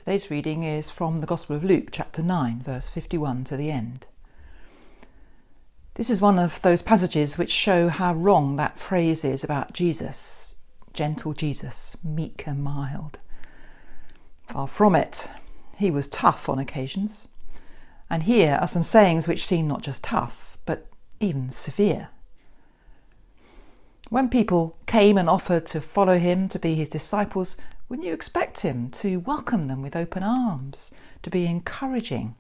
Today's reading is from the Gospel of Luke, chapter 9, verse 51 to the end. This is one of those passages which show how wrong that phrase is about Jesus, gentle Jesus, meek and mild. Far from it. He was tough on occasions. And here are some sayings which seem not just tough, but even severe. When people came and offered to follow him, to be his disciples, wouldn't you expect him to welcome them with open arms, to be encouraging?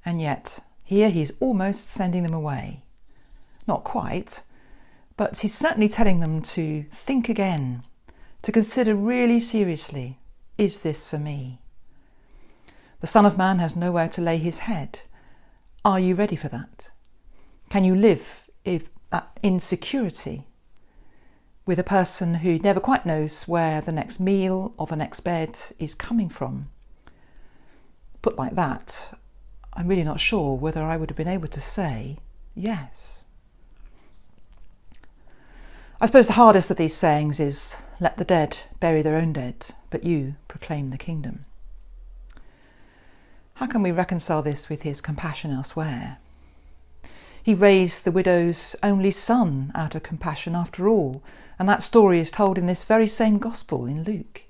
And yet, here he's almost sending them away. Not quite, but he's certainly telling them to think again, to consider really seriously, is this for me? The Son of Man has nowhere to lay his head. Are you ready for that? Can you live in security with a person who never quite knows where the next meal or the next bed is coming from? Put like that, I'm really not sure whether I would have been able to say yes. I suppose the hardest of these sayings is, let the dead bury their own dead, but you proclaim the kingdom. How can we reconcile this with his compassion elsewhere? He raised the widow's only son out of compassion after all, and that story is told in this very same gospel in Luke.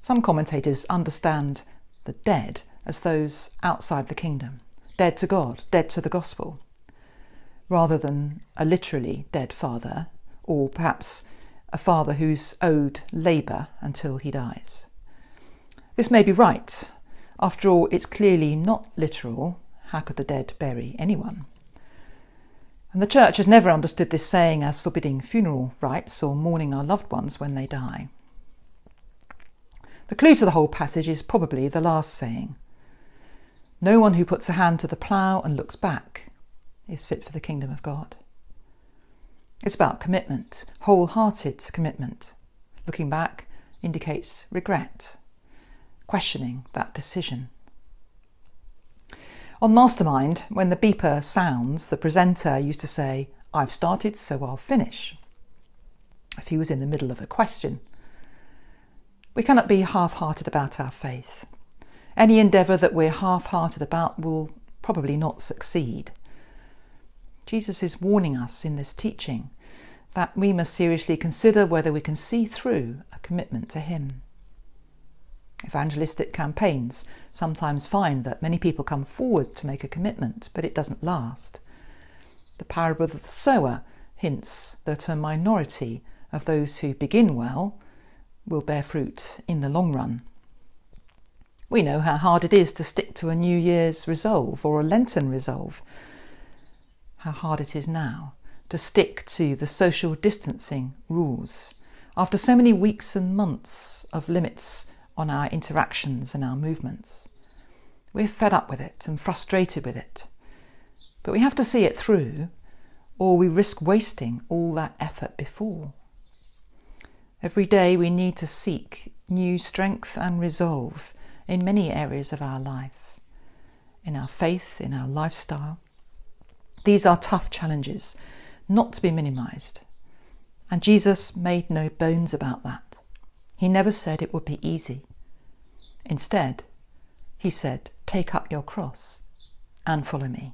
Some commentators understand the dead as those outside the kingdom, dead to God, dead to the gospel, rather than a literally dead father, or perhaps a father who's owed labour until he dies. This may be right. After all, it's clearly not literal. How could the dead bury anyone? And the church has never understood this saying as forbidding funeral rites or mourning our loved ones when they die. The clue to the whole passage is probably the last saying. No one who puts a hand to the plough and looks back is fit for the kingdom of God. It's about commitment, wholehearted commitment. Looking back indicates regret, questioning that decision. On Mastermind, when the beeper sounds, the presenter used to say, "I've started, so I'll finish," if he was in the middle of a question. We cannot be half-hearted about our faith. Any endeavour that we're half-hearted about will probably not succeed. Jesus is warning us in this teaching that we must seriously consider whether we can see through a commitment to him. Evangelistic campaigns sometimes find that many people come forward to make a commitment, but it doesn't last. The parable of the sower hints that a minority of those who begin well will bear fruit in the long run. We know how hard it is to stick to a New Year's resolve or a Lenten resolve. How hard it is now to stick to the social distancing rules after so many weeks and months of limits on our interactions and our movements. We're fed up with it and frustrated with it. But we have to see it through, or we risk wasting all that effort before. Every day we need to seek new strength and resolve in many areas of our life, in our faith, in our lifestyle. These are tough challenges, not to be minimised. And Jesus made no bones about that. He never said it would be easy. Instead, he said, "Take up your cross and follow me."